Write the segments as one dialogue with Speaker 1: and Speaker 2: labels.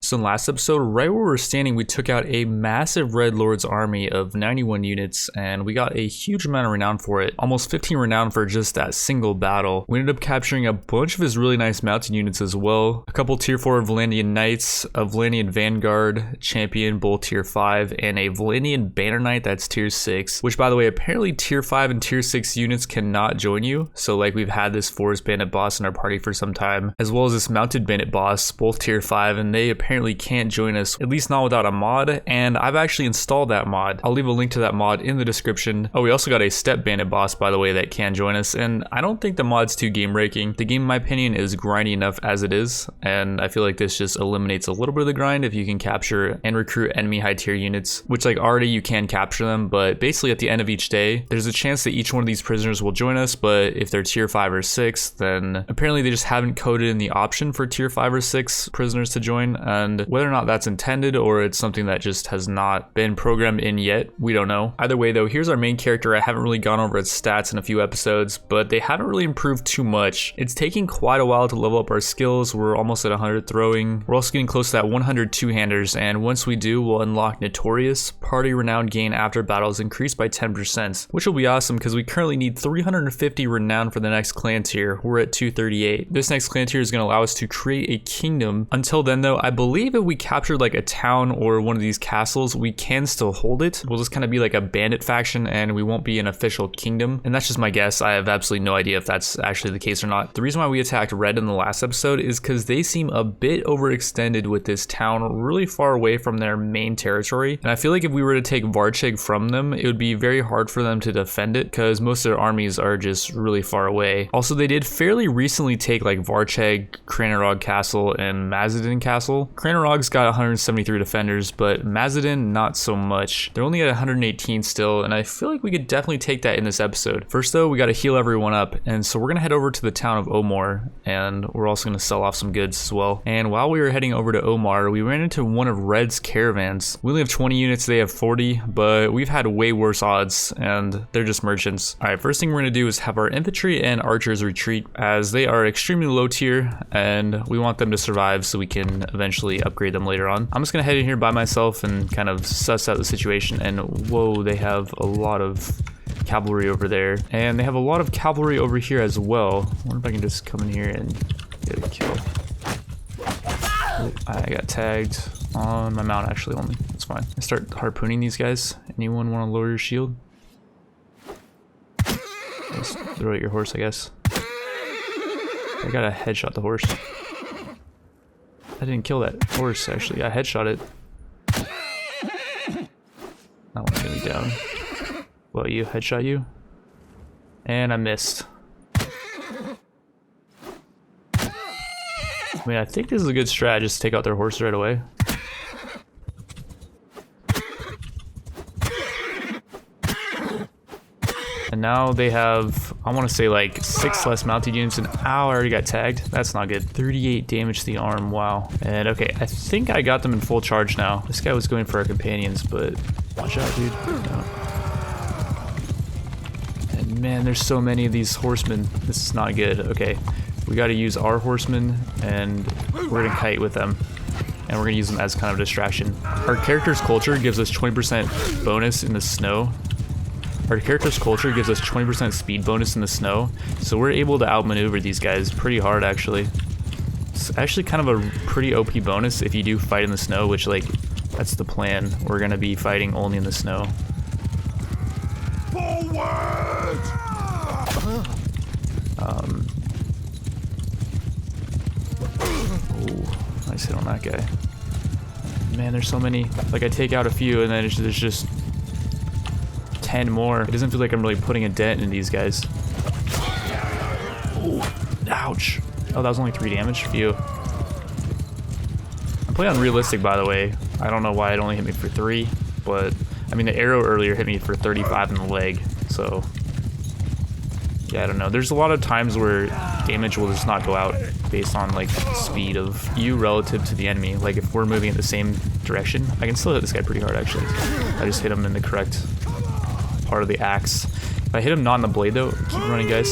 Speaker 1: So in last episode, right where we're standing, we took out a massive Red Lord's army of 91 units, and we got a huge amount of renown for it. Almost 15 renown for just that single battle. We ended up capturing a bunch of his really nice mounted units as well. A couple tier 4 Valandian Knights, a Valandian Vanguard champion, both tier 5, and a Valandian Banner Knight that's tier 6. Which, by the way, apparently tier 5 and tier 6 units cannot join you. So like we've had this Forest Bandit boss in our party for some time, as well as this Mounted Bandit boss, both tier 5, and they apparently can't join us, at least not without a mod, and I've actually installed that mod. I'll leave a link to that mod in the description. Oh, we also got a Step Bandit boss, by the way, that can join us, and I don't think the mod's too game breaking. The game, in my opinion, is grindy enough as it is, and I feel like this just eliminates a little bit of the grind if you can capture and recruit enemy high tier units, which like already you can capture them, but basically at the end of each day, there's a chance that each one of these prisoners will join us, but if they're tier 5 or 6, then apparently they just haven't coded in the option for tier 5 or 6 prisoners to join, and whether or not that's intended or it's something that just has not been programmed in yet, we don't know. Either way though, here's our main character. I haven't really gone over its stats in a few episodes, but they haven't really improved too much. It's taking quite a while to level up our skills. We're almost at 100 throwing. We're also getting close to that 100 two-handers, and once we do, we'll unlock Notorious. Party renown gain after battles increased by 10%, which will be awesome because we currently need 350 renown for the next clan tier. We're at 238. This next clan tier is going to allow us to create a kingdom. Until then though, I believe if we captured like a town or one of these castles, we can still hold it. We'll just kind of be like a bandit faction and we won't be an official kingdom. And that's just my guess. I have absolutely no idea if that's actually the case or not. The reason why we attacked Red in the last episode is because they seem a bit overextended with this town really far away from their main territory. And I feel like if we were to take Varcheg from them, it would be very hard for them to defend it because most of their armies are just really far away. Also, they did fairly recently take like Varcheg, Cranerog Castle, and Mazadin Castle. Cranerog's got 173 defenders, but Mazadin not so much. They're only at 118 still, and I feel like we could definitely take that in this episode. First though, we got to heal everyone up, and so we're gonna head over to the town of Omar, and we're also gonna sell off some goods as well. And while we were heading over to Omar, we ran into one of Red's caravans. We only have 20 units, they have 40, but we've had way worse odds, and they're just merchants. All right, first thing we're gonna do is have our infantry and archers retreat, as they are extremely low tier, and we want them to survive so we can eventually upgrade them later on. I'm just gonna head in here by myself and kind of suss out the situation, and whoa, they have a lot of cavalry over there, and they have a lot of cavalry over here as well. I wonder if I can just come in here and get a kill. Oh, I got tagged on my mount actually only. That's fine. I start harpooning these guys. Anyone want to lower your shield? Just throw at your horse, I guess. I gotta headshot the horse. I didn't kill that horse actually. I headshot it. That one's gonna be down. Well, you headshot you, and I missed. I mean, I think this is a good strat, just take out their horse right away. And now they have, I want to say like 6 less mounted units, and ow, I already got tagged. That's not good. 38 damage to the arm, wow. And okay, I think I got them in full charge now. This guy was going for our companions, but watch out, dude. No. And man, there's so many of these horsemen. This is not good. Okay, we got to use our horsemen, and we're gonna kite with them. And we're gonna use them as kind of a distraction. Our character's culture gives us 20% bonus in the snow. Our character's culture gives us 20% speed bonus in the snow, so we're able to outmaneuver these guys pretty hard actually. It's actually kind of a pretty OP bonus if you do fight in the snow, which like, that's the plan. We're gonna be fighting only in the snow. Forward! Oh, nice hit on that guy. Man, there's so many. Like I take out a few and then there's just 10 more. It doesn't feel like I'm really putting a dent in these guys. Ooh, ouch. Oh, that was only 3 damage. Phew. I'm playing on realistic, by the way. I don't know why it only hit me for 3, but I mean the arrow earlier hit me for 35 in the leg, so yeah, I don't know. There's a lot of times where damage will just not go out based on like speed of you relative to the enemy. Like if we're moving in the same direction, I can still hit this guy pretty hard actually. I just hit him in the correct part of the axe. If I hit him not in the blade though, keep running guys.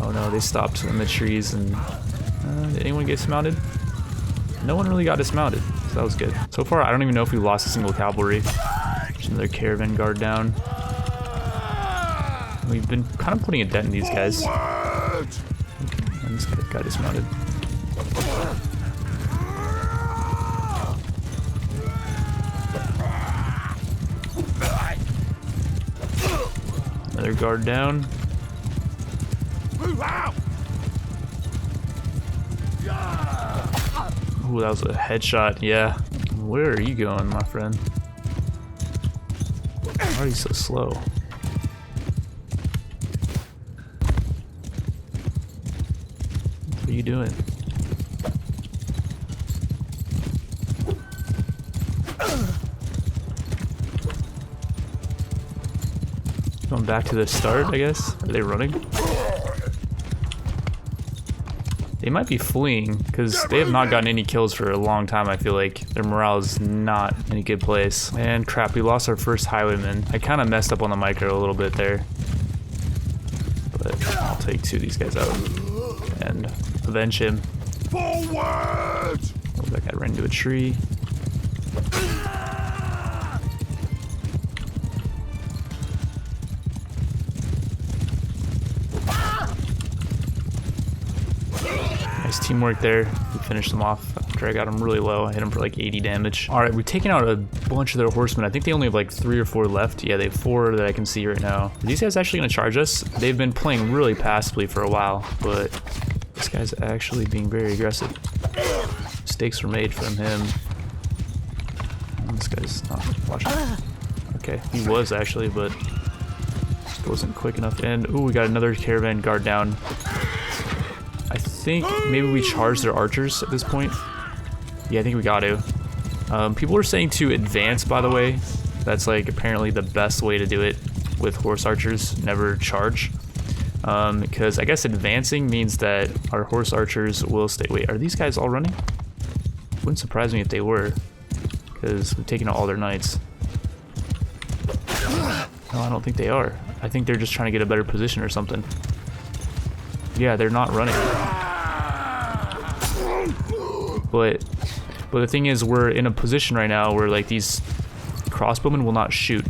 Speaker 1: Oh no, they stopped in the trees and did anyone get dismounted? no one really got dismounted, so that was good. So far, I don't even know if we lost a single cavalry. There's another caravan guard down. We've been kind of putting a dent in these guys. Okay, and this guy got dismounted. Another guard down. Ooh, that was a headshot, yeah. Where are you going, my friend? Why are you so slow? What are you doing? Going back to the start, I guess? Are they running? They might be fleeing, because they have not gotten any kills for a long time, I feel like. Their morale is not in a good place. And crap, we lost our first highwayman. I kind of messed up on the micro a little bit there. But I'll take two of these guys out and avenge him. Forward! Oh, that guy ran into a tree. Nice teamwork there. We finished them off after I got them really low. I hit them for like 80 damage. All right, we've taken out a bunch of their horsemen. I think they only have like 3 or 4 left. Yeah, they have 4 that I can see right now. Are these guys actually gonna charge us? They've been playing really passively for a while, but this guy's actually being very aggressive. Mistakes were made from him. This guy's not watching. Okay, he was actually, but wasn't quick enough. And ooh, we got another caravan guard down. I think maybe we charge their archers at this point. Yeah, I think we got to. People are saying to advance, by the way. That's like apparently the best way to do it with horse archers, never charge. Because I guess advancing means that our horse archers will stay. Wait, are these guys all running? Wouldn't surprise me if they were, because we've taken out all their knights. No, I don't think they are. I think they're just trying to get a better position or something. Yeah, they're not running. But the thing is, we're in a position right now where like these crossbowmen will not shoot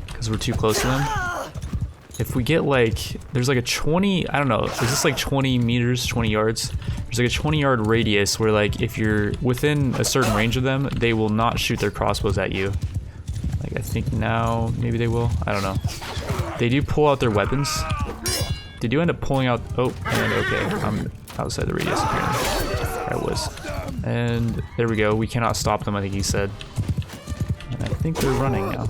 Speaker 1: because we're too close to them. If we get like, there's like a 20, I don't know, is this like 20 meters, 20 yards? There's like a 20-yard radius where like if you're within a certain range of them, they will not shoot their crossbows at you. Like I think now, maybe they will, I don't know. They do pull out their weapons. Did you end up pulling out? Oh, and okay, I'm outside the radius apparently. I was. And there we go, we cannot stop them, I think he said. And I think they're running now.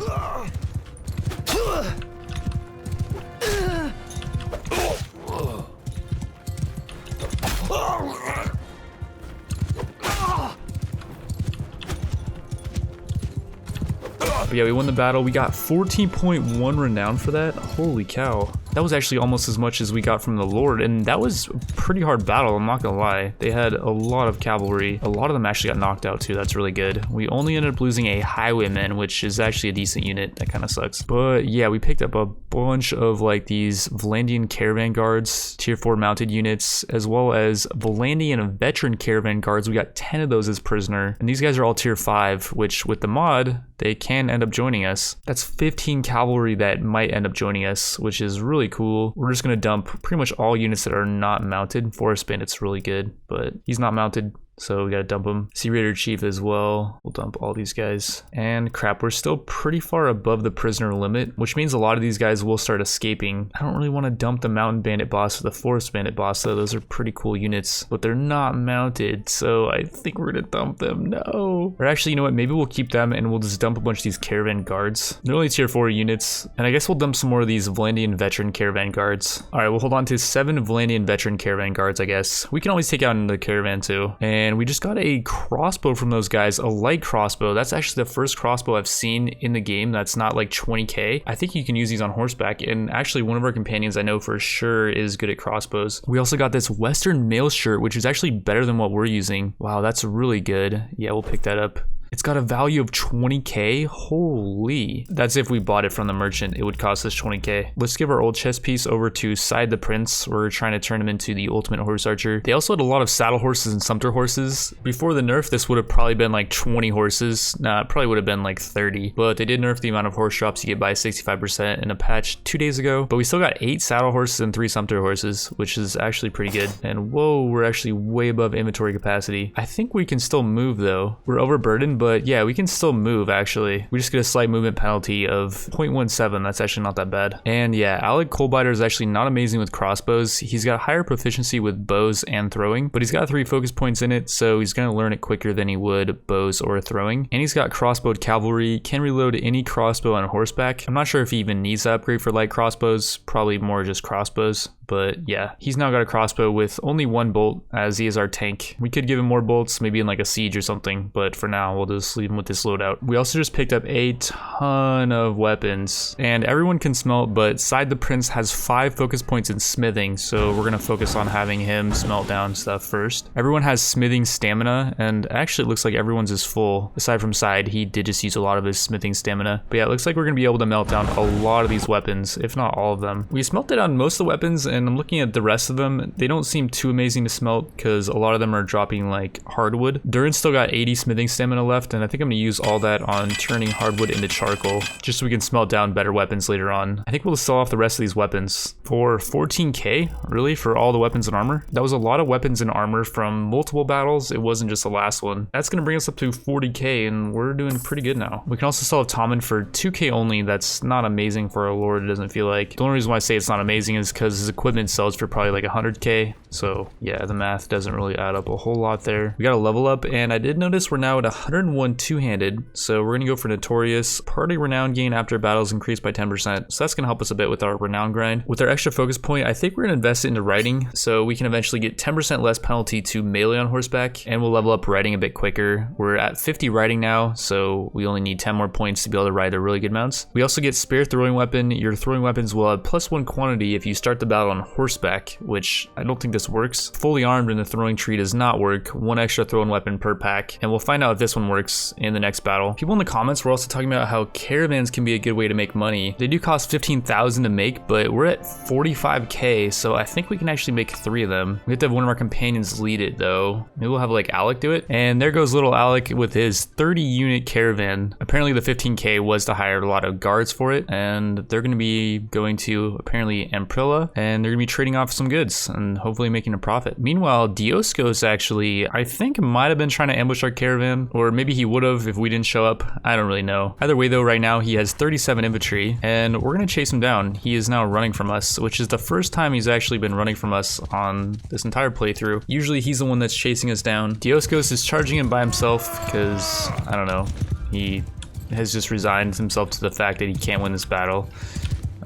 Speaker 1: But yeah, we won the battle. We got 14.1 renown for that. Holy cow. That was actually almost as much as we got from the Lord, and that was a pretty hard battle, I'm not gonna lie. They had a lot of cavalry. A lot of them actually got knocked out too, that's really good. We only ended up losing a highwayman, which is actually a decent unit. That kind of sucks. But yeah, we picked up a bunch of like these Valandian caravan guards, tier 4 mounted units, as well as Valandian veteran caravan guards. We got 10 of those as prisoner, and these guys are all tier 5, which with the mod, they can end up joining us. That's 15 cavalry that might end up joining us, which is really cool. We're just gonna dump pretty much all units that are not mounted. Forest Bandit's really good, but he's not mounted, so we gotta dump him. Sea Raider Chief as well. We'll dump all these guys. And crap, we're still pretty far above the prisoner limit, which means a lot of these guys will start escaping. I don't really want to dump the Mountain Bandit boss or the Forest Bandit boss, though. Those are pretty cool units, but they're not mounted, so I think we're gonna dump them. No. Or actually, you know what? Maybe we'll keep them and we'll just dump a bunch of these caravan guards. They're only tier 4 units, and I guess we'll dump some more of these Valandian veteran caravan guards. All right, we'll hold on to 7 Valandian veteran caravan guards, I guess. We can always take out another caravan too. And we just got a crossbow from those guys, a light crossbow. That's actually the first crossbow I've seen in the game that's not like 20k. I think you can use these on horseback, and actually one of our companions I know for sure is good at crossbows. We also got this Western mail shirt, which is actually better than what we're using. Wow, that's really good. Yeah, we'll pick that up. It's got a value of 20k. Holy. That's if we bought it from the merchant. It would cost us 20k. Let's give our old chess piece over to Side the Prince. We're trying to turn him into the ultimate horse archer. They also had a lot of saddle horses and sumpter horses. Before the nerf, this would have probably been like 20 horses. Nah, it probably would have been like 30. But they did nerf the amount of horse drops you get by 65% in a patch 2 days ago. But we still got 8 saddle horses and 3 sumpter horses, which is actually pretty good. And whoa, we're actually way above inventory capacity. I think we can still move though. We're overburdened, but yeah, we can still move actually. We just get a slight movement penalty of 0.17. That's actually not that bad. And yeah, Alec Coldbiter is actually not amazing with crossbows. He's got higher proficiency with bows and throwing, but he's got 3 focus points in it, so he's gonna learn it quicker than he would bows or throwing. And he's got crossbowed cavalry, can reload any crossbow on horseback. I'm not sure if he even needs to upgrade for light crossbows, probably more just crossbows. But yeah, he's now got a crossbow with only 1 bolt, as he is our tank. We could give him more bolts, maybe in like a siege or something, but for now we'll just leave him with this loadout. We also just picked up a ton of weapons, and everyone can smelt, but Side the Prince has 5 focus points in smithing, so we're gonna focus on having him smelt down stuff first. Everyone has smithing stamina, and actually it looks like everyone's is full. Aside from Side, he did just use a lot of his smithing stamina. But yeah, it looks like we're gonna be able to melt down a lot of these weapons, if not all of them. We smelted down most of the weapons, and I'm looking at the rest of them. They don't seem too amazing to smelt because a lot of them are dropping like hardwood. Durin's still got 80 smithing stamina left, and I think I'm gonna use all that on turning hardwood into charcoal, just so we can smelt down better weapons later on. I think we'll sell off the rest of these weapons for 14k, really, for all the weapons and armor. That was a lot of weapons and armor from multiple battles. It wasn't just the last one. That's gonna bring us up to 40k, and we're doing pretty good now. We can also sell a Tommen for 2k only. That's not amazing for a lord, it doesn't feel like. The only reason why I say it's not amazing is because his equipment sells for probably like 100k. So yeah, the math doesn't really add up a whole lot there. We got a level up, and I did notice we're now at 101 two-handed. So we're gonna go for Notorious. Party Renown gain after battles increased by 10%. So that's gonna help us a bit with our Renown grind. With our extra focus point, I think we're gonna invest it into riding, so we can eventually get 10% less penalty to melee on horseback, and we'll level up riding a bit quicker. We're at 50 riding now, so we only need 10 more points to be able to ride the really good mounts. We also get spare throwing weapon. Your throwing weapons will have +1 quantity if you start the battle on horseback, which I don't think this works. Fully armed in the throwing tree does not work. 1 extra throwing weapon per pack, and we'll find out if this one works in the next battle. People in the comments were also talking about how caravans can be a good way to make money. They do cost 15,000 to make, but we're at 45k, so I think we can actually make 3 of them. We have to have one of our companions lead it though. Maybe we'll have like Alec do it. And there goes little Alec with his 30 unit caravan. Apparently the 15k was to hire a lot of guards for it, and they're going to be going to apparently Amprilla, and they're going to be trading off some goods and hopefully making a profit. Meanwhile, Dioskos actually, I think, might have been trying to ambush our caravan, or maybe he would have if we didn't show up. I don't really know. Either way though, right now he has 37 infantry, and we're going to chase him down. He is now running from us, which is the first time he's actually been running from us on this entire playthrough. Usually he's the one that's chasing us down. Dioskos is charging him by himself because, I don't know, he has just resigned himself to the fact that he can't win this battle.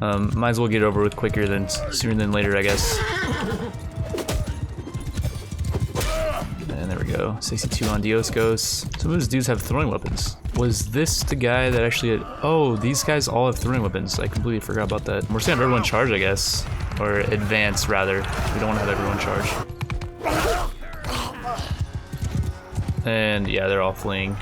Speaker 1: Might as well get it over with quicker than sooner than later, I guess. And there we go, 62 on Dioskos. Some of those dudes have throwing weapons. Was this the guy that actually had, oh, these guys all have throwing weapons. I completely forgot about that. We're saying everyone charge, I guess. Or advance, rather. We don't want to have everyone charge. And yeah, they're all fleeing.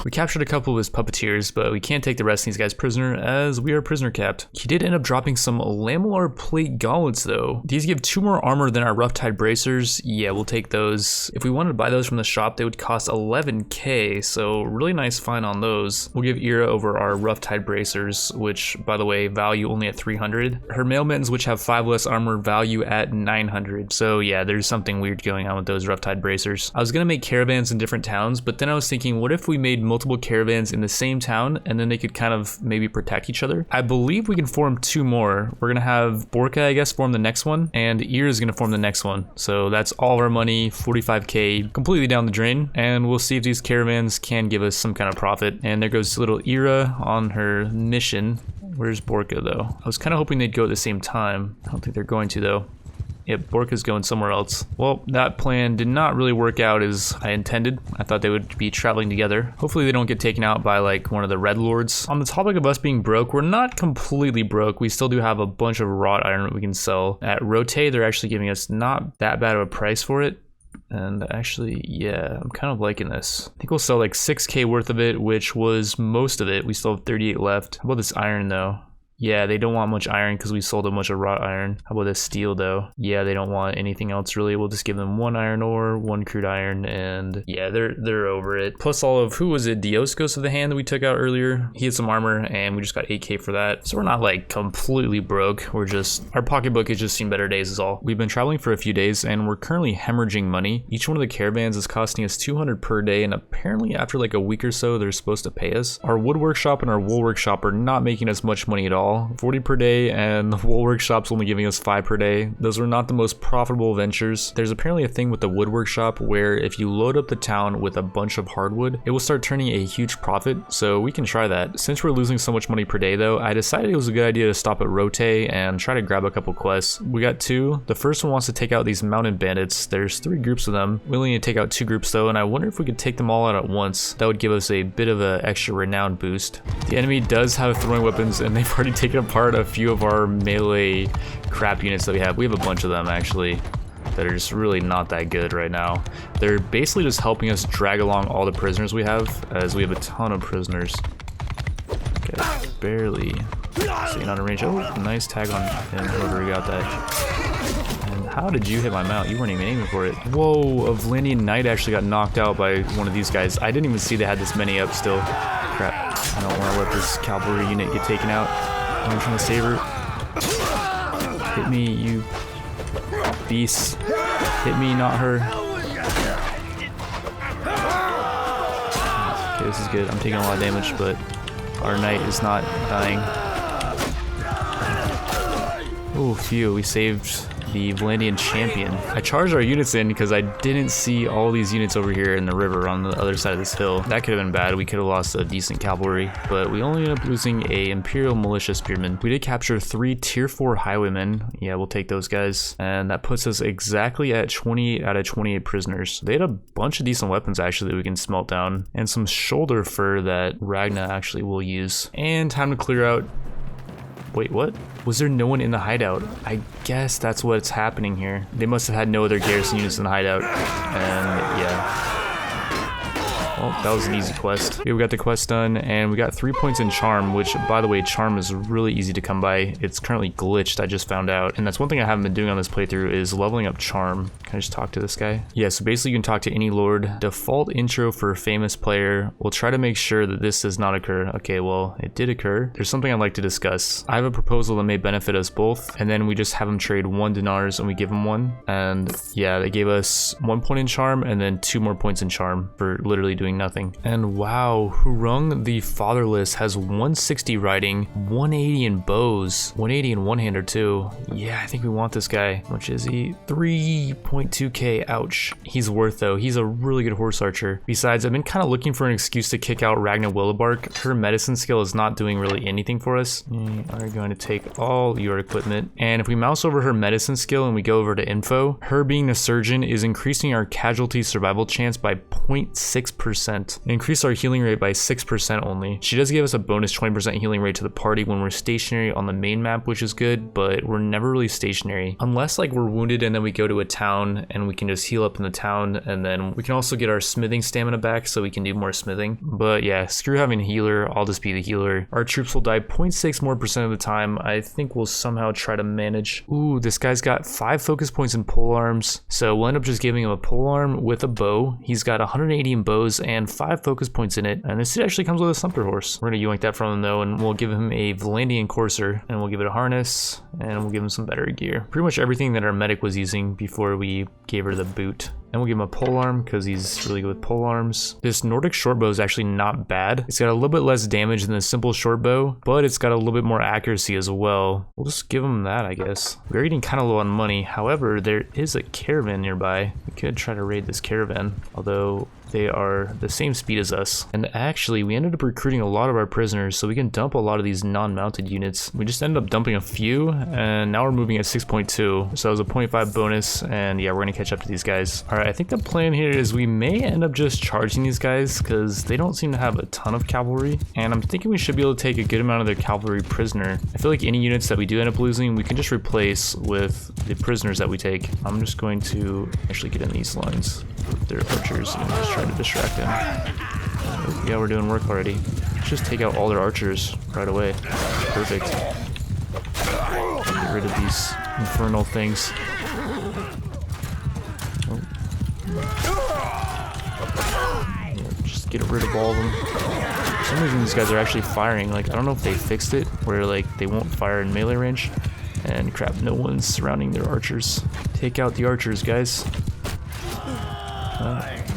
Speaker 1: We captured a couple of his puppeteers, but we can't take the rest of these guys prisoner as we are prisoner capped. He did end up dropping some lamellar plate gauntlets though. These give 2 more armor than our rough tide bracers. Yeah, we'll take those. If we wanted to buy those from the shop, they would cost 11k, so really nice find on those. We'll give Ira over our rough tide bracers, which by the way, value only at 300. Her mail mittens, which have 5 less armor, value at 900. So yeah, there's something weird going on with those rough tide bracers. I was gonna make caravans in different towns, but then I was thinking, what if we made multiple caravans in the same town, and then they could kind of maybe protect each other? I believe we can form 2 more. We're gonna have Borka, I guess, form the next one, and Ira is gonna form the next one. So that's all of our money, 45k, completely down the drain, and we'll see if these caravans can give us some kind of profit. And there goes little Ira on her mission. Where's Borka though? I was kind of hoping they'd go at the same time. I don't think they're going to though. Yep, Borka's going somewhere else. Well, that plan did not really work out as I intended. I thought they would be traveling together. Hopefully they don't get taken out by like one of the red lords. On the topic of us being broke, we're not completely broke. We still do have a bunch of wrought iron that we can sell. At Rote, they're actually giving us not that bad of a price for it. And actually, yeah, I'm kind of liking this. I think we'll sell like 6k worth of it, which was most of it. We still have 38 left. How about this iron though? Yeah, they don't want much iron because we sold a bunch of wrought iron. How about this steel though? Yeah, they don't want anything else really. We'll just give them 1 iron ore, 1 crude iron, and yeah, they're over it. Plus all of, who was it, Dioscos of the Hand that we took out earlier? He had some armor and we just got 8k for that. So we're not like completely broke. We're just, our pocketbook has just seen better days is all. We've been traveling for a few days and we're currently hemorrhaging money. Each one of the caravans is costing us 200 per day, and apparently after like a week or so, they're supposed to pay us. Our wood workshop and our wool workshop are not making us much money at all. 40 per day, and the wool workshop's only giving us 5 per day. Those were not the most profitable ventures. There's apparently a thing with the wood workshop where if you load up the town with a bunch of hardwood, it will start turning a huge profit, so we can try that. Since we're losing so much money per day though, I decided it was a good idea to stop at Rote and try to grab a couple quests. We got 2. The first one wants to take out these mountain bandits. There's 3 groups of them. We only need to take out 2 groups though, and I wonder if we could take them all out at once. That would give us a bit of an extra renown boost. The enemy does have throwing weapons, and they've already taken apart a few of our melee crap units that we have. We have a bunch of them actually that are just really not that good right now. They're basically just helping us drag along all the prisoners we have, as we have a ton of prisoners. Okay, barely staying out of range. Oh, nice tag on him, whoever got that. And how did you hit my mount? You weren't even aiming for it. Whoa, a Valandian Knight actually got knocked out by one of these guys. I didn't even see they had this many up still. Crap, I don't want to let this cavalry unit get taken out. I'm trying to save her. Hit me, you beast. Hit me, not her. Okay, this is good. I'm taking a lot of damage, but our knight is not dying. Oh, phew, we saved the Valandian champion. I charged our units in because I didn't see all these units over here in the river on the other side of this hill. That could have been bad. We could have lost a decent cavalry, but we only ended up losing a Imperial Militia Spearman. We did capture 3 tier 4 highwaymen. Yeah, we'll take those guys. And that puts us exactly at 20 out of 28 prisoners. They had a bunch of decent weapons actually that we can smelt down, and some shoulder fur that Ragna actually will use. And time to clear out. Wait, what? Was there no one in the hideout? I guess that's what's happening here. They must have had no other garrison units in the hideout. And yeah. Well, that was an easy quest. Okay, we got the quest done, and we got 3 points in charm, which, by the way, charm is really easy to come by. It's currently glitched, I just found out. And that's one thing I haven't been doing on this playthrough is leveling up charm. Can I just talk to this guy? Yeah, so basically you can talk to any lord. Default intro for famous player. We'll try to make sure that this does not occur. Okay, well, it did occur. There's something I'd like to discuss. I have a proposal that may benefit us both, and then we just have them trade 1 dinars and we give them 1. And yeah, they gave us 1 point in charm and then 2 more points in charm for literally doing nothing. And wow, Hurung the Fatherless has 160 riding, 180 in bows, 180 in one-hander too. Yeah, I think we want this guy. How much is he? 3.2k, ouch. He's worth though. He's a really good horse archer. Besides, I've been kind of looking for an excuse to kick out Ragna Willowbark. Her medicine skill is not doing really anything for us. We are going to take all your equipment. And if we mouse over her medicine skill and we go over to info, her being a surgeon is increasing our casualty survival chance by 0.6%. Increase our healing rate by 6% only. She does give us a bonus 20% healing rate to the party when we're stationary on the main map, which is good, but we're never really stationary. Unless like we're wounded and then we go to a town and we can just heal up in the town, and then we can also get our smithing stamina back so we can do more smithing. But yeah, screw having a healer, I'll just be the healer. Our troops will die 0.6% more of the time. I think we'll somehow try to manage. Ooh, this guy's got 5 focus points in pole arms, so we'll end up just giving him a pole arm with a bow. He's got 180 in bows and 5 focus points in it, and this suit actually comes with a sumpter horse. We're gonna yoink that from him though, and we'll give him a Valandian courser, and we'll give it a harness, and we'll give him some better gear. Pretty much everything that our medic was using before we gave her the boot. And we'll give him a polearm because he's really good with polearms. This Nordic shortbow is actually not bad. It's got a little bit less damage than the simple shortbow, but it's got a little bit more accuracy as well. We'll just give him that, I guess. We're getting kind of low on money. However, there is a caravan nearby. We could try to raid this caravan, although they are the same speed as us. And actually, we ended up recruiting a lot of our prisoners, so we can dump a lot of these non-mounted units. We just ended up dumping a few, and now we're moving at 6.2. So that was a 0.5 bonus, and yeah, we're gonna catch up to these guys. All right, Alright, I think the plan here is we may end up just charging these guys because they don't seem to have a ton of cavalry. And I'm thinking we should be able to take a good amount of their cavalry prisoner. I feel like any units that we do end up losing, we can just replace with the prisoners that we take. I'm just going to actually get in these lines with their archers and just try to distract them. Yeah, we're doing work already. Let's just take out all their archers right away. Perfect. Get rid of these infernal things. Oh. Yeah, just get rid of all of them. For some reason these guys are actually firing. Like, I don't know if they fixed it where like they won't fire in melee range. And crap, no one's surrounding their archers. Take out the archers, guys.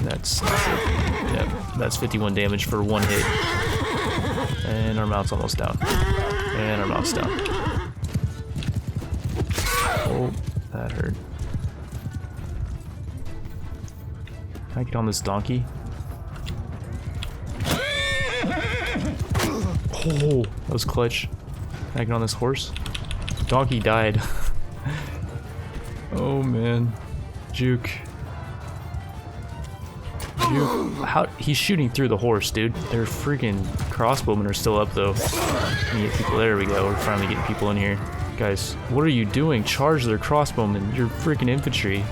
Speaker 1: That's it. Yeah, that's 51 damage for one hit. And our mount's almost down. And our mount's down. Oh, that hurt. Can I get on this donkey? Oh, that was clutch. Can I get on this horse? Donkey died. Oh man. Juke. How he's shooting through the horse, dude. Their freaking crossbowmen are still up though. Get people. There we go. We're finally getting people in here. Guys, what are you doing? Charge their crossbowmen. You're freaking infantry.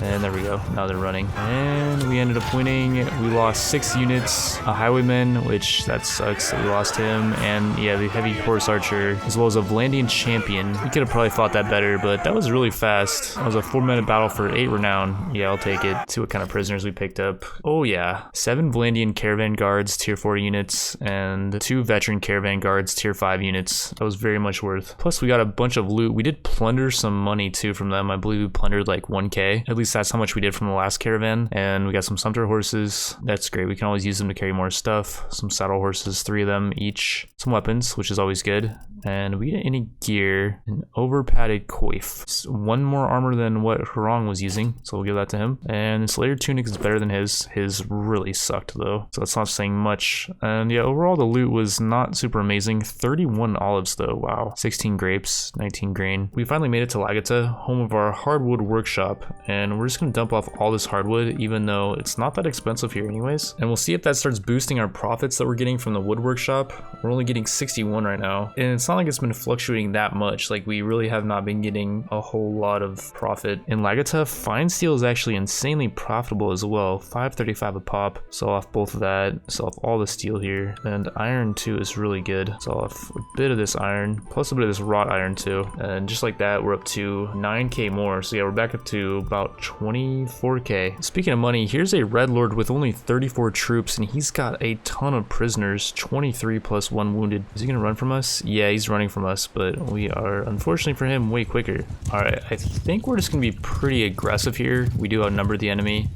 Speaker 1: And there we go. Now they're running. And we ended up winning. We lost 6 units. A highwayman, which that sucks that we lost him. And yeah, the heavy horse archer, as well as a Vlandian champion. We could have probably fought that better, but that was really fast. That was a 4-minute battle for 8 renown. Yeah, I'll take it. See what kind of prisoners we picked up. Oh yeah. 7 Vlandian caravan guards, tier 4 units, and 2 veteran caravan guards, tier 5 units. That was very much worth. Plus we got a bunch of loot. We did plunder some money too from them. I believe we plundered like 1k. At least that's how much we did from the last caravan. And we got some sumpter horses. That's great. We can always use them to carry more stuff. Some saddle horses, 3 of them each. Some weapons, which is always good. And we didn't any gear. An over padded coif. It's 1 more armor than what Harong was using, so we'll give that to him. And the Slayer tunic is better than his. His really sucked though, so that's not saying much. And yeah, overall the loot was not super amazing. 31 olives though, wow. 16 grapes, 19 grain. We finally made it to Lagata, home of our hardwood workshop, and we're just gonna dump off all this hardwood, even though it's not that expensive here anyways. And we'll see if that starts boosting our profits that we're getting from the wood workshop. We're only getting 61 right now, and it's not like it's been fluctuating that much. Like, we really have not been getting a whole lot of profit. In Lagata, fine steel is actually insanely profitable as well. 535 a pop. Sell off both of that. Sell off all the steel here. And iron too is really good. Sell off a bit of this iron, plus a bit of this wrought iron too. And just like that, we're up to 9k more. So yeah, we're back up to about 24k. Speaking of money, here's a Red Lord with only 34 troops, and he's got a ton of prisoners, 23 plus 1 wounded. Is he gonna run from us? Yeah, he's running from us, but we are, unfortunately for him, way quicker. All right, I think we're just gonna be pretty aggressive here. We do outnumber the enemy,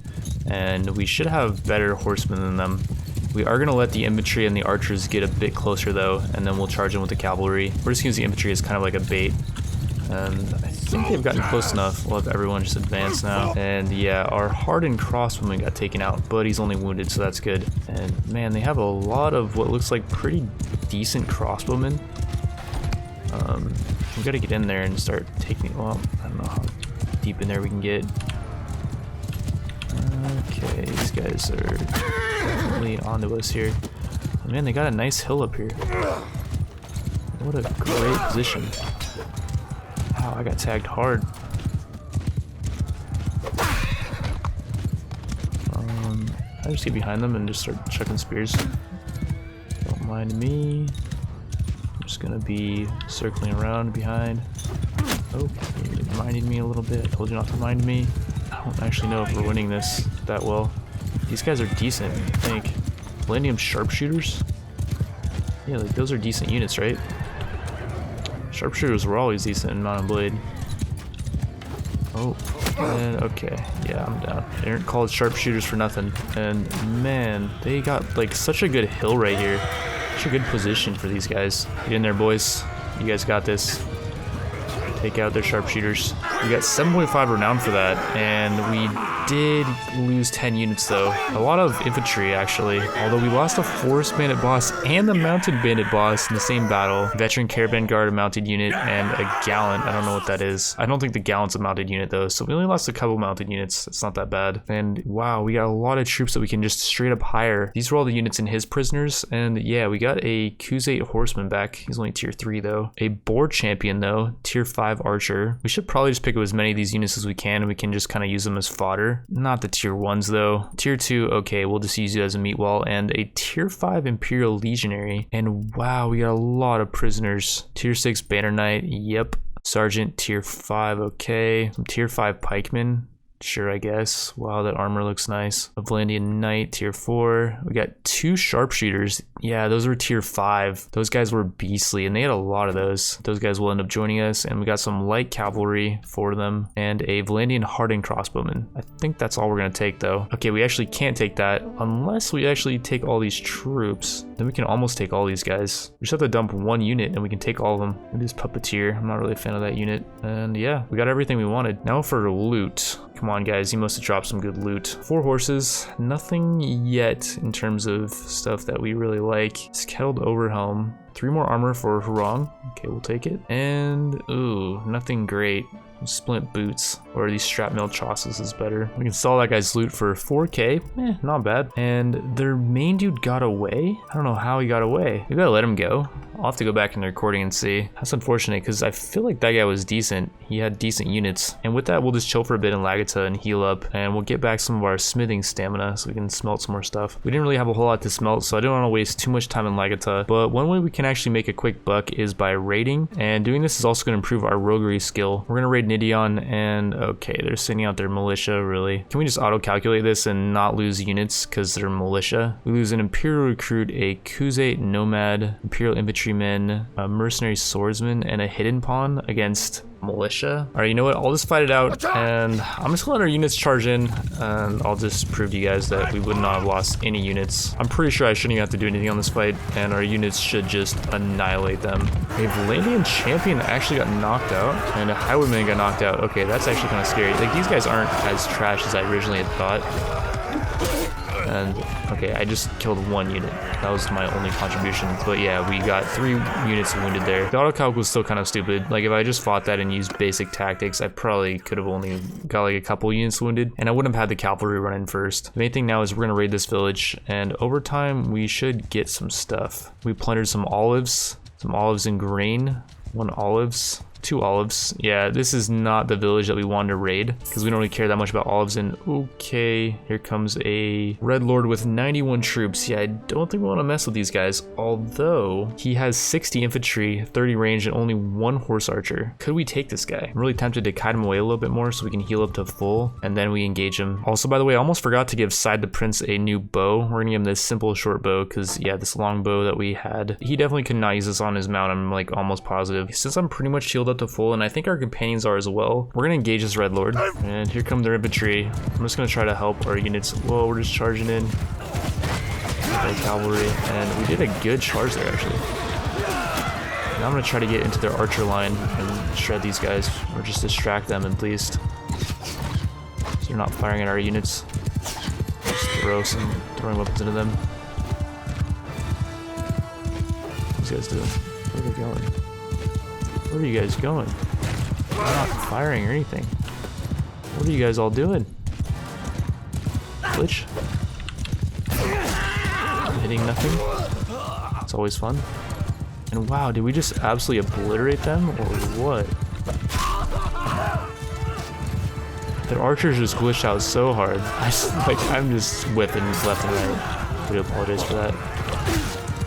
Speaker 1: and we should have better horsemen than them. We are gonna let the infantry and the archers get a bit closer though, and then we'll charge them with the cavalry. We're just gonna use the infantry as kind of like a bait. And I think they've gotten close enough. We'll have everyone just advance now. And yeah, our hardened crossbowman got taken out, but he's only wounded, so that's good. And man, they have a lot of what looks like pretty decent crossbowmen. We gotta get in there and start taking, well, I don't know how deep in there we can get. Okay, these guys are definitely onto us here. And man, they got a nice hill up here. What a great position. Wow, I got tagged hard. I just get behind them and just start chucking spears. Don't mind me. I'm just gonna be circling around behind. Oh, you reminded me a little bit. I told you not to mind me. I don't actually know if we're winning this that well. These guys are decent, I think. Millennium sharpshooters? Yeah, like those are decent units, right? Sharpshooters were always decent in Mount and Blade. Oh, and okay, yeah, I'm down. They aren't called sharpshooters for nothing. And man, they got like such a good hill right here. Such a good position for these guys. Get in there, boys. You guys got this. Take out their sharpshooters. We got 7.5 renown for that, and we did lose 10 units though. A lot of infantry actually, although we lost a forest bandit boss and the mounted bandit boss in the same battle. Veteran caravan guard, a mounted unit, and a gallant. I don't know what that is. I don't think the gallant's a mounted unit though, so we only lost a couple mounted units. It's not that bad. And wow, we got a lot of troops that we can just straight up hire. These were all the units in his prisoners, and yeah, we got a Kuzate horseman back. He's only tier 3 though. A board champion though, tier 5 archer. We should probably just pick up as many of these units as we can, and we can just kind of use them as fodder. Not the tier 1s though. Tier 2, okay, we'll just use you as a meat wall. And a tier 5 imperial legionary. And wow, we got a lot of prisoners. Tier 6 banner knight, yep. Sergeant, tier 5, okay. Some tier 5 pikemen. Sure, I guess. Wow, that armor looks nice. A Valandian Knight, tier 4. We got 2 sharpshooters. Yeah, those were tier 5. Those guys were beastly, and they had a lot of those. Those guys will end up joining us, and we got some light cavalry for them, and a Valandian hardened crossbowman. I think that's all we're gonna take, though. Okay, we actually can't take that unless we actually take all these troops. Then we can almost take all these guys. We just have to dump 1 unit, and we can take all of them. Maybe this puppeteer. I'm not really a fan of that unit. And yeah, we got everything we wanted. Now for loot. Come on, guys, you must have dropped some good loot. 4 horses, nothing yet in terms of stuff that we really like. Skettled overhelm, 3 more armor for Hurong. Okay, we'll take it. And ooh, nothing great. Splint boots, or these strap mill trosses is better. We can sell that guy's loot for 4k, not bad. And their main dude got away. I don't know how he got away. We gotta let him go. I'll have to go back in the recording and see. That's unfortunate because I feel like that guy was decent. He had decent units. And with that, we'll just chill for a bit in Lagata and heal up, and we'll get back some of our smithing stamina so we can smelt some more stuff. We didn't really have a whole lot to smelt, so I didn't want to waste too much time in Lagata. But one way we can actually make a quick buck is by raiding, and doing this is also going to improve our roguery skill. We're going to raid Nidion, and okay, they're sending out their militia, really. Can we just auto-calculate this and not lose units because they're militia? We lose an Imperial Recruit, a Kuzate Nomad, Imperial Infantryman, a Mercenary Swordsman, and a Hidden Pawn against militia. All right, you know what? I'll just fight it out, and I'm just gonna let our units charge in, and I'll just prove to you guys that we would not have lost any units. I'm pretty sure I shouldn't even have to do anything on this fight, and our units should just annihilate them. A Valandian champion actually got knocked out, and a highwayman got knocked out. Okay, that's actually kind of scary. Like, these guys aren't as trash as I originally had thought. And okay, I just killed 1 unit. That was my only contribution. But yeah, we got 3 units wounded there. The autocalc was still kind of stupid. Like, if I just fought that and used basic tactics, I probably could have only got like a couple units wounded, and I wouldn't have had the cavalry run in first. The main thing now is we're gonna raid this village, and over time we should get some stuff. We plundered some olives and grain. 1 olives. 2 olives. Yeah, this is not the village that we wanted to raid because we don't really care that much about olives. And okay, here comes a Red Lord with 91 troops. Yeah, I don't think we want to mess with these guys, although he has 60 infantry, 30 range, and only 1 horse archer. Could we take this guy? I'm really tempted to kite him away a little bit more so we can heal up to full, and then we engage him. Also, by the way, I almost forgot to give Side the Prince a new bow. We're gonna give him this simple short bow because yeah, this long bow that we had, he definitely could not use this on his mount. I'm like almost positive. Since I'm pretty much healed up to full, and I think our companions are as well, we're gonna engage this Red Lord. And here come their infantry. I'm just gonna try to help our units. Whoa, we're just charging in. Our cavalry, and we did a good charge there actually. Now I'm gonna try to get into their archer line and shred these guys, or just distract them at least, so they're not firing at our units. Just throw some throwing weapons into them. What are these guys doing? Where are they going? Where are you guys going? They're not firing or anything. What are you guys all doing? Glitch? I'm hitting nothing. It's always fun. And wow, did we just absolutely obliterate them or what? Their archers just glitched out so hard. I'm just whipping left and right. I do apologize for that.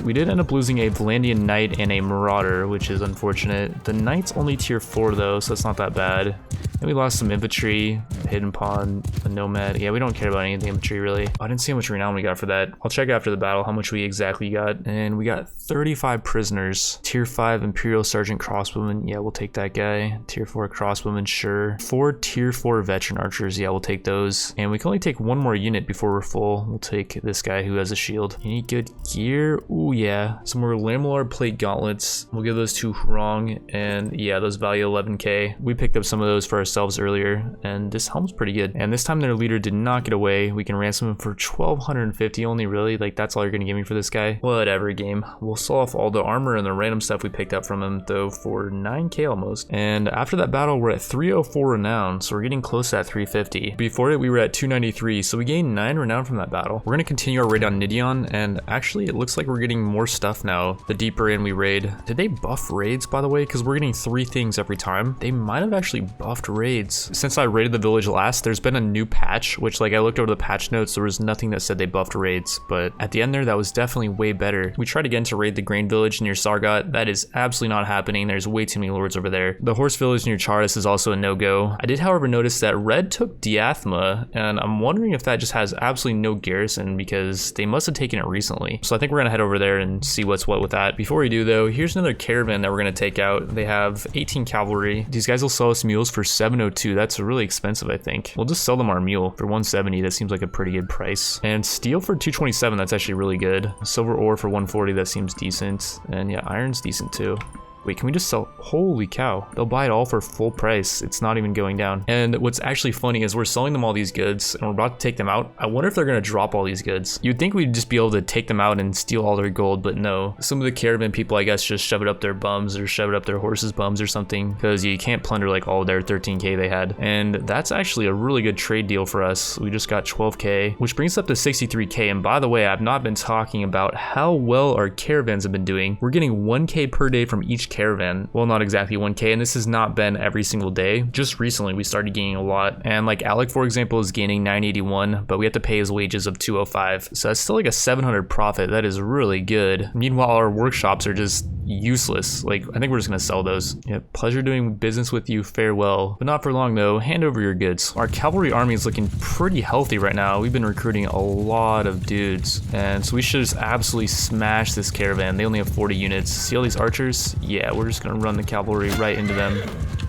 Speaker 1: We did end up losing a Valandian Knight and a Marauder, which is unfortunate. The Knight's only tier 4 though, so it's not that bad. And we lost some infantry, hidden pawn, a nomad. Yeah, we don't care about any of the infantry really. I didn't see how much renown we got for that. I'll check after the battle how much we exactly got. And we got 35 prisoners. Tier 5 Imperial Sergeant Crossbowman. Yeah, we'll take that guy. Tier 4 Crossbowman, sure. 4 Tier 4 Veteran Archers. Yeah, we'll take those. And we can only take one more unit before we're full. We'll take this guy who has a shield. Any good gear? Ooh, yeah. Some more Bannerlord plate gauntlets. We'll give those to Hrong. And yeah, those value 11k. We picked up some of those for ourselves earlier. And this helm's pretty good. And this time their leader did not get away. We can ransom him for 1250 only, really? Like, that's all you're gonna give me for this guy? Whatever, game. We'll sell off all the armor and the random stuff we picked up from him, though, for 9k almost. And after that battle, we're at 304 renown, so we're getting close to that 350. Before it, we were at 293, so we gained 9 renown from that battle. We're gonna continue our raid on Nidion, and actually, it looks like we're getting more stuff now the deeper in we raid. Did they buff raids, by the way? Because we're getting 3 things every time. They might have actually buffed raids. Since I raided the village last, there's been a new patch, which, like, I looked over the patch notes, there was nothing that said they buffed raids, but at the end there, that was definitely way better. We tried again to raid the grain village near Sargot. That is absolutely not happening. There's way too many lords over there. The horse village near Chardas is also a no-go. I did, however, notice that Red took Diathma, and I'm wondering if that just has absolutely no garrison because they must have taken it recently. So I think we're gonna head over there and see what's what with that. Before we do though, here's another caravan that we're gonna take out. They have 18 cavalry. These guys will sell us mules for 702. That's really expensive, I think. We'll just sell them our mule for 170. That seems like a pretty good price. And steel for 227, that's actually really good. Silver ore for 140, that seems decent. And yeah, iron's decent too. Wait, can we just sell? Holy cow. They'll buy it all for full price. It's not even going down. And what's actually funny is we're selling them all these goods and we're about to take them out. I wonder if they're going to drop all these goods. You'd think we'd just be able to take them out and steal all their gold, but no. Some of the caravan people, I guess, just shove it up their bums or shove it up their horses' bums or something because you can't plunder like all their 13k they had. And that's actually a really good trade deal for us. We just got 12k, which brings us up to 63k. And by the way, I've not been talking about how well our caravans have been doing. We're getting 1k per day from each caravan. Well, not exactly 1k, and this has not been every single day. Just recently we started gaining a lot, and like Alec, for example, is gaining 981, but we have to pay his wages of 205, so that's still like a 700 profit. That is really good. Meanwhile, our workshops are just useless. Like, I think we're just gonna sell those. Yeah, pleasure doing business with you, farewell. But not for long though. Hand over your goods. Our cavalry army is looking pretty healthy right now. We've been recruiting a lot of dudes, and so we should just absolutely smash this caravan. They only have 40 units. See all these archers? Yeah, we're just gonna run the cavalry right into them,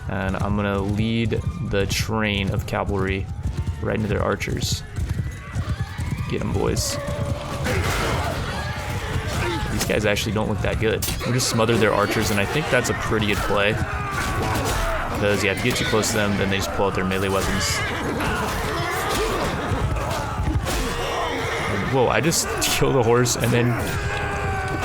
Speaker 1: and I'm gonna lead the train of cavalry right into their archers. Get them, boys. These guys actually don't look that good. We just smothered their archers, and I think that's a pretty good play. Because, yeah, if you get too close to them, then they just pull out their melee weapons. And, whoa, I just killed a horse and then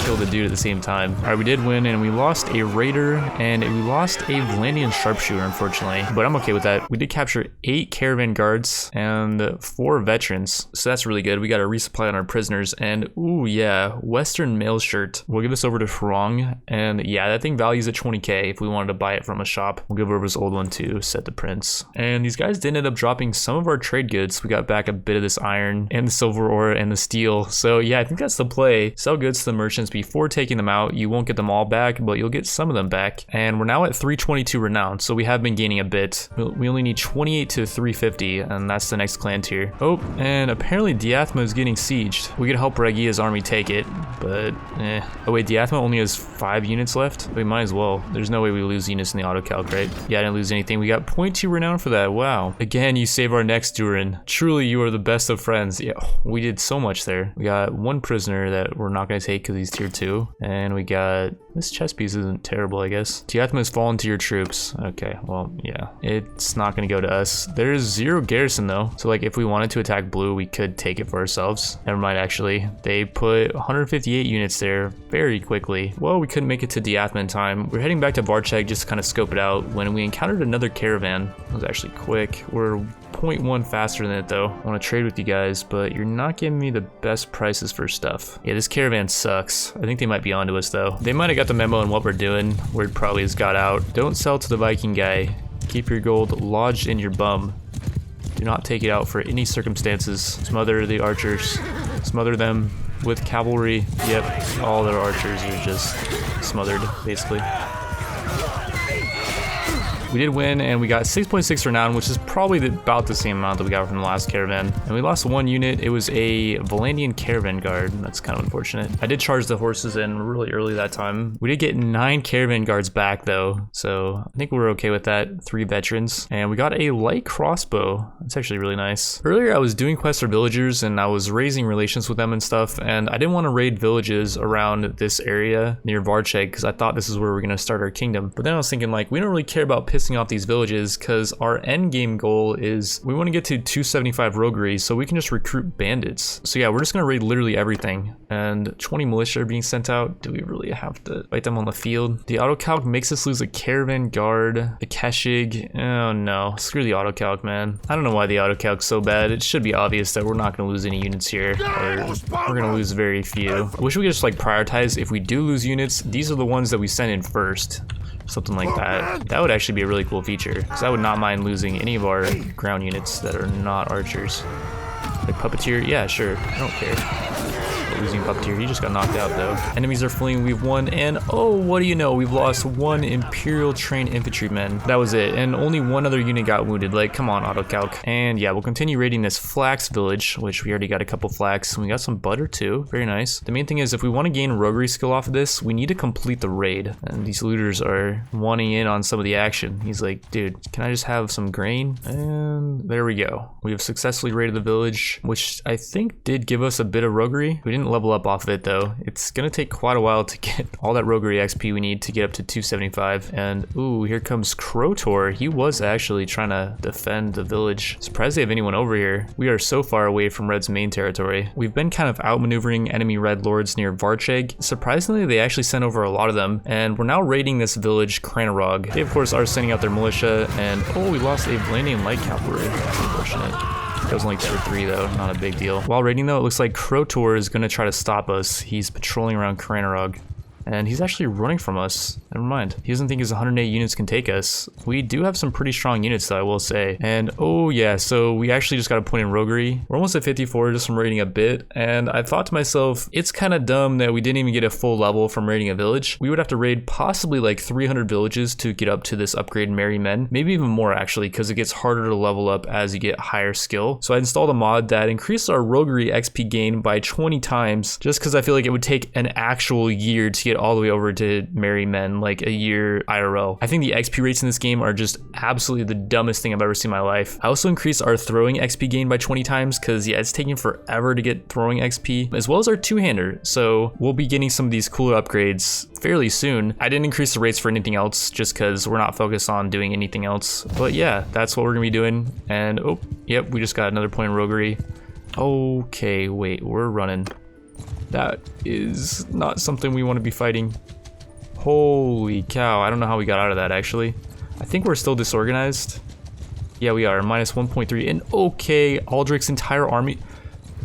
Speaker 1: killed a dude at the same time. All right, we did win, and we lost a raider, and we lost a Valandian sharpshooter, unfortunately. But I'm okay with that. We did capture 8 caravan guards and 4 veterans, so that's really good. We got a resupply on our prisoners, and ooh, yeah, Western mail shirt. We'll give this over to Hrong, and yeah, that thing values at 20k if we wanted to buy it from a shop. We'll give over his old one to Set the Prince. And these guys did end up dropping some of our trade goods. We got back a bit of this iron and the silver ore and the steel. So yeah, I think that's the play. Sell goods to the merchants before taking them out. You won't get them all back, but you'll get some of them back. And we're now at 322 renown, so we have been gaining a bit. We only need 28 to 350, and that's the next clan tier. Oh, and apparently Diathma is getting sieged. We could help Regia's army take it, but oh wait, Diathma only has 5 units left? We might as well. There's no way we lose units in the autocalc, right? Yeah, I didn't lose anything. We got 0.2 renown for that. Wow. Again, you save our necks, Durin. Truly, you are the best of friends. Yeah, we did so much there. We got 1 prisoner that we're not going to take because he's tier 2, and we got this chess piece isn't terrible, I guess. Diathma has fallen to your troops. Okay, well, yeah, it's not gonna go to us. There's 0 garrison though, so like if we wanted to attack blue, we could take it for ourselves. Never mind, actually, they put 158 units there very quickly. Well, we couldn't make it to Diathma in time. We're heading back to Varcheg just to kind of scope it out when we encountered another caravan. It was actually quick. We're 0.1 faster than it though. I want to trade with you guys, but you're not giving me the best prices for stuff. Yeah, this caravan sucks. I think they might be onto us though. They might have got the memo on what we're doing. Word probably has got out. Don't sell to the Viking guy. Keep your gold lodged in your bum. Do not take it out for any circumstances. Smother the archers. Smother them with cavalry. Yep, all their archers are just smothered, basically. We did win, and we got 6.6 Renown, which is probably about the same amount that we got from the last caravan. And we lost one unit. It was a Valandian caravan guard. That's kind of unfortunate. I did charge the horses in really early that time. We did get 9 caravan guards back though, so I think we're okay with that. 3 veterans, and we got a light crossbow. That's actually really nice. Earlier I was doing quests for villagers and I was raising relations with them and stuff, and I didn't want to raid villages around this area near Varcheg because I thought this is where we're going to start our kingdom. But then I was thinking, like, we don't really care about pissing off these villages because our end game goal is we want to get to 275 roguery so we can just recruit bandits. So yeah, we're just going to raid literally everything. And 20 militia are being sent out. Do we really have to fight them on the field? The autocalc makes us lose a caravan guard, a Keshig. Oh no, screw the autocalc, man. I don't know why the autocalc's so bad. It should be obvious that we're not going to lose any units here, or we're going to lose very few. I wish we could just like prioritize. If we do lose units, these are the ones that we send in first. Something like that. That would actually be a really cool feature, because I would not mind losing any of our ground units that are not archers. Like Puppeteer, yeah, sure, I don't care. Losing Puppeteer, he just got knocked out though. Enemies are fleeing, we've won, and oh, what do you know, we've lost 1 Imperial trained infantryman. That was it, and only 1 other unit got wounded. Like, come on, autocalc. And yeah, we'll continue raiding this flax village, which we already got a couple flax, and we got some butter too, very nice. The main thing is, if we want to gain roguery skill off of this, we need to complete the raid, and these looters are wanting in on some of the action. He's like, dude, can I just have some grain? And there we go. We have successfully raided the village, which I think did give us a bit of roguery. We didn't level up off of it though. It's gonna take quite a while to get all that roguery XP we need to get up to 275. And ooh, here comes Krotor. He was actually trying to defend the village. Surprised they have anyone over here. We are so far away from Red's main territory. We've been kind of outmaneuvering enemy Red Lords near Varcheg. Surprisingly, they actually sent over a lot of them, and we're now raiding this village, Cranarog. They of course are sending out their militia, and oh, we lost a Valandian light cavalry. That's unfortunate. That was only 2 or 3 though, not a big deal. While raiding though, it looks like Krotor is gonna try to stop us. He's patrolling around Cranarog. And he's actually running from us. Never mind. He doesn't think his 108 units can take us. We do have some pretty strong units though, I will say. And oh yeah, so we actually just got a point in roguery. We're almost at 54 just from raiding a bit. And I thought to myself, it's kind of dumb that we didn't even get a full level from raiding a village. We would have to raid possibly like 300 villages to get up to this upgrade Merry Men. Maybe even more actually, because it gets harder to level up as you get higher skill. So I installed a mod that increased our roguery XP gain by 20 times, just because I feel like it would take an actual year to get all the way over to Merry Men, like a year IRL. I think the XP rates in this game are just absolutely the dumbest thing I've ever seen in my life. I also increased our throwing XP gain by 20 times because yeah, it's taking forever to get throwing XP, as well as our two-hander. So we'll be getting some of these cooler upgrades fairly soon. I didn't increase the rates for anything else just because we're not focused on doing anything else. But yeah, that's what we're gonna be doing. And oh, yep, we just got another point in roguery. Okay, wait, we're running. That is not something we want to be fighting. Holy cow, I don't know how we got out of that actually. I think we're still disorganized. Yeah, we are, minus 1.3. And okay, Aldrich's entire army.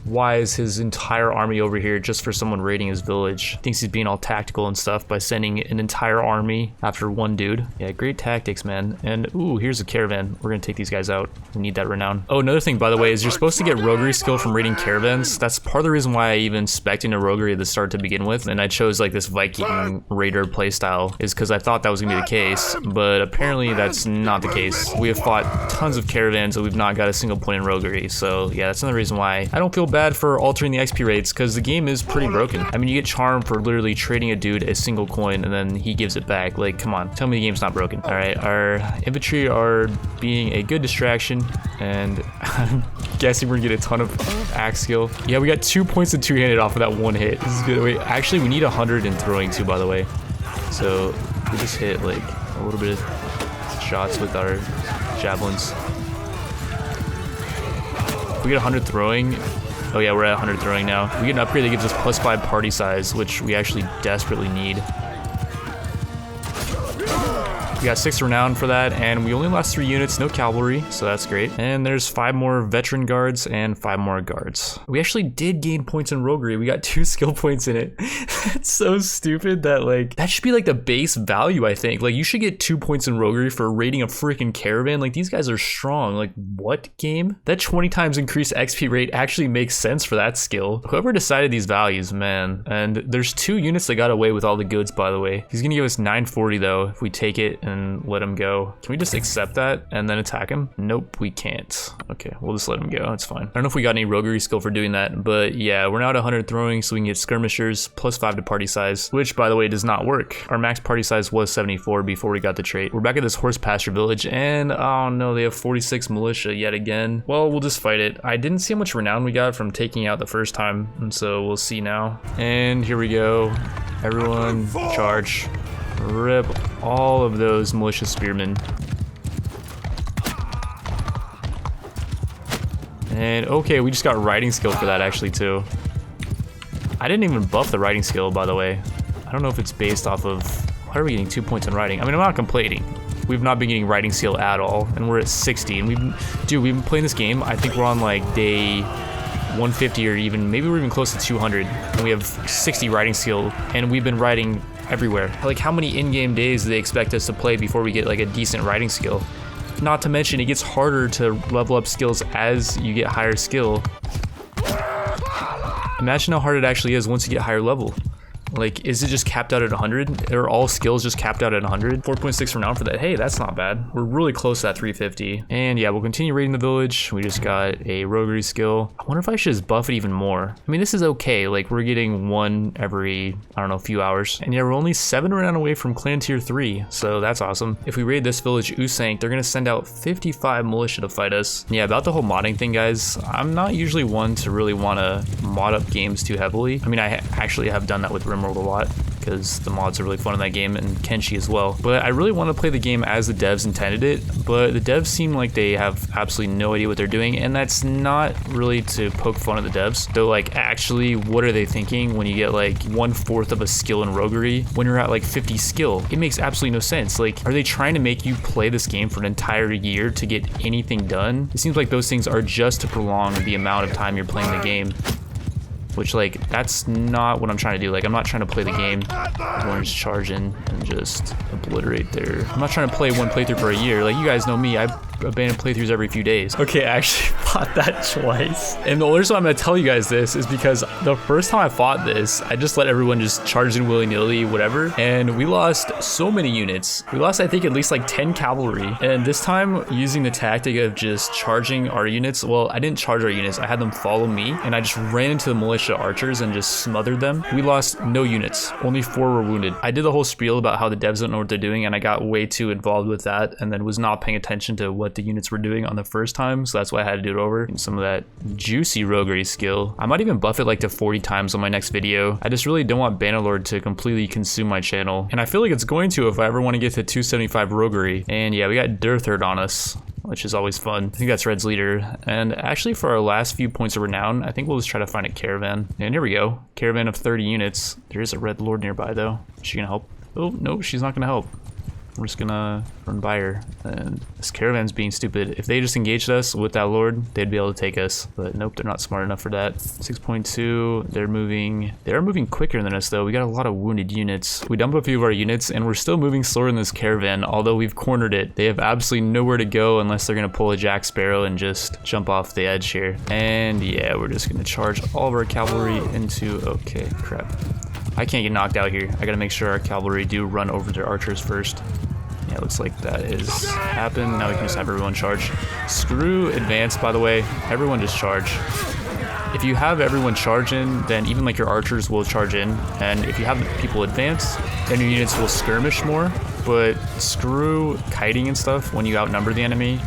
Speaker 1: Why is his entire army over here just for someone raiding his village? Thinks he's being all tactical and stuff by sending an entire army after one dude. Yeah, great tactics, man. And ooh, here's a caravan. We're gonna take these guys out. We need that renown. Oh, another thing, by the way, is you're supposed to get roguery skill from raiding caravans. That's part of the reason why I even spec'd into roguery at the start to begin with. And I chose like this Viking raider playstyle, is because I thought that was gonna be the case, but apparently that's not the case. We have fought tons of caravans and we've not got a single point in roguery. So yeah, that's another reason why I don't feel bad for altering the XP rates, because the game is pretty broken. I mean, you get charm for literally trading a dude a single coin and then he gives it back. Like, come on, tell me the game's not broken. All right, our infantry are being a good distraction, and I'm guessing we're gonna get a ton of axe skill. Yeah, we got 2 points in two-handed off of that one hit. This is good. Wait, actually, we need 100 in throwing too, by the way. So we just hit like a little bit of shots with our javelins. If we get 100 throwing. Oh yeah, we're at 100 throwing now. We get an upgrade that gives us +5 party size, which we actually desperately need. We got 6 renown for that, and we only lost 3 units, no cavalry, so that's great. And there's 5 more veteran guards and 5 more guards. We actually did gain points in roguery. We got 2 skill points in it. That's so stupid that like, that should be like the base value, I think. Like, you should get 2 points in roguery for raiding a freaking caravan. Like, these guys are strong. Like, what game? That 20 times increased XP rate actually makes sense for that skill. Whoever decided these values, man. And there's 2 units that got away with all the goods, by the way. He's gonna give us 940 though if we take it, and and let him go. Can we just accept that and then attack him? Nope, we can't. Okay, we'll just let him go. That's fine. I don't know if we got any roguery skill for doing that, but yeah, we're now at 100 throwing, so we can get skirmishers plus 5 to party size, which by the way does not work. Our max party size was 74 before we got the trait. We're back at this horse pasture village, and oh no, they have 46 militia yet again. Well, we'll just fight it. I didn't see how much renown we got from taking out the first time, and so we'll see now. And here we go. Everyone charge. Rip all of those militia spearmen. And okay, we just got riding skill for that actually too. I didn't even buff the riding skill, by the way. I don't know if it's based off of, why are we getting 2 points on riding? I mean, I'm not complaining. We've not been getting riding skill at all, and we're at 60, and we've been playing this game. I think we're on like day 150 or even, maybe we're even close to 200, and we have 60 riding skill, and we've been riding everywhere. Like, how many in-game days do they expect us to play before we get like a decent riding skill? Not to mention, it gets harder to level up skills as you get higher skill. Imagine how hard it actually is once you get higher level. Like, is it just capped out at 100? Are all skills just capped out at 100? 4.6 for now for that. Hey, that's not bad. We're really close to that 350. And yeah, we'll continue raiding the village. We just got a roguery skill. I wonder if I should just buff it even more. I mean, this is okay. Like, we're getting one every, I don't know, few hours. And yeah, we're only 7 renown away from clan tier 3. So that's awesome. If we raid this village, Usank, they're gonna send out 55 militia to fight us. Yeah, about the whole modding thing, guys, I'm not usually one to really want to mod up games too heavily. I mean, I actually have done that with Rimworld a lot because the mods are really fun in that game, and Kenshi as well. But I really want to play the game as the devs intended it, but the devs seem like they have absolutely no idea what they're doing, and that's not really to poke fun at the devs. They're like, actually, what are they thinking when you get like 1/4 of a skill in roguery when you're at like 50 skill? It makes absolutely no sense. Like, are they trying to make you play this game for an entire year to get anything done? It seems like those things are just to prolong the amount of time you're playing the game. Which, like, that's not what I'm trying to do. Like, I'm not trying to play the game. I want to just charge in and just obliterate their... I'm not trying to play one playthrough for a year. Like, you guys know me. I abandon playthroughs every few days. Okay, I actually fought that twice. And the only reason I'm going to tell you guys this is because the first time I fought this, I just let everyone just charge in willy-nilly, whatever. And we lost so many units. We lost, I think, at least like 10 cavalry. And this time, using the tactic of just charging our units, well, I didn't charge our units. I had them follow me, and I just ran into the militia archers and just smothered them. We lost no units, only 4 were wounded. I did the whole spiel about how the devs don't know what they're doing, and I got way too involved with that and then was not paying attention to what the units were doing on the first time, so that's why I had to do it over. And some of that juicy roguery skill. I might even buff it like to 40 times on my next video. I just really don't want Bannerlord to completely consume my channel, and I feel like it's going to if I ever want to get to 275 roguery. And yeah, we got Dirtherd on us, which is always fun. I think that's Red's leader. And actually, for our last few points of renown, I think we'll just try to find a caravan. And here we go. Caravan of 30 units. There is a Red Lord nearby, though. Is she gonna help? Oh, no, she's not gonna help. We're just gonna run by her. And this caravan's being stupid. If they just engaged us with that lord, they'd be able to take us. But nope, they're not smart enough for that. 6.2, they're moving. They are moving quicker than us, though. We got a lot of wounded units. We dump a few of our units, and we're still moving slower in this caravan, although we've cornered it. They have absolutely nowhere to go unless they're gonna pull a Jack Sparrow and just jump off the edge here. And yeah, we're just gonna charge all of our cavalry into, okay, crap. I can't get knocked out here. I gotta make sure our cavalry do run over their archers first. Yeah, looks like that is happened. Now we can just have everyone charge. Screw advance, by the way. Everyone just charge. If you have everyone charge in, then even like your archers will charge in. And if you have people advance, then your units will skirmish more. But screw kiting and stuff when you outnumber the enemy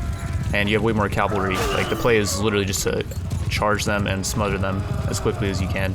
Speaker 1: and you have way more cavalry. Like, the play is literally just to charge them and smother them as quickly as you can.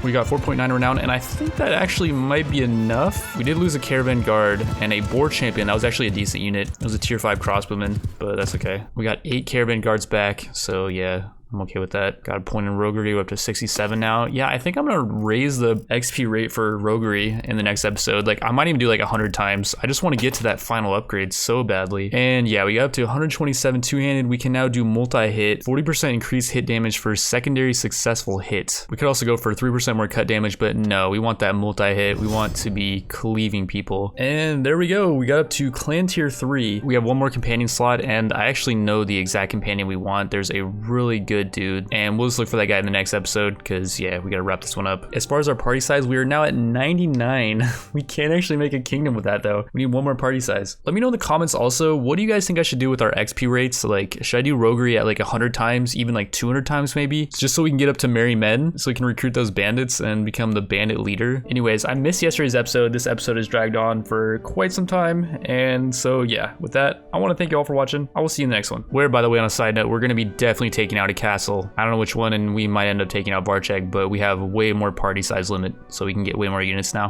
Speaker 1: We got 4.9 renown, and I think that actually might be enough. We did lose a caravan guard and a boar champion. That was actually a decent unit. It was a tier 5 crossbowman, but that's okay. We got 8 caravan guards back, so yeah, I'm okay with that. Got a point in roguery. We're up to 67 now. Yeah, I think I'm gonna raise the XP rate for roguery in the next episode. Like, I might even do like 100 times. I just want to get to that final upgrade so badly. And yeah, we got up to 127 two-handed. We can now do multi-hit, 40% increased hit damage for secondary successful hit. We could also go for 3% more cut damage, but no, we want that multi-hit. We want to be cleaving people. And there we go. We got up to clan tier 3. We have one more companion slot, and I actually know the exact companion we want. There's a really good good dude. And we'll just look for that guy in the next episode because, yeah, we gotta wrap this one up. As far as our party size, we are now at 99. We can't actually make a kingdom with that though. We need one more party size. Let me know in the comments also, what do you guys think I should do with our XP rates? So like, should I do roguery at like 100 times, even like 200 times maybe? Just so we can get up to merry men, so we can recruit those bandits and become the bandit leader. Anyways, I missed yesterday's episode. This episode has dragged on for quite some time. And so yeah, with that, I want to thank you all for watching. I will see you in the next one. Where, by the way, on a side note, we're going to be definitely taking out a castle. I don't know which one, and we might end up taking out Barchek, but we have way more party size limit, so we can get way more units now.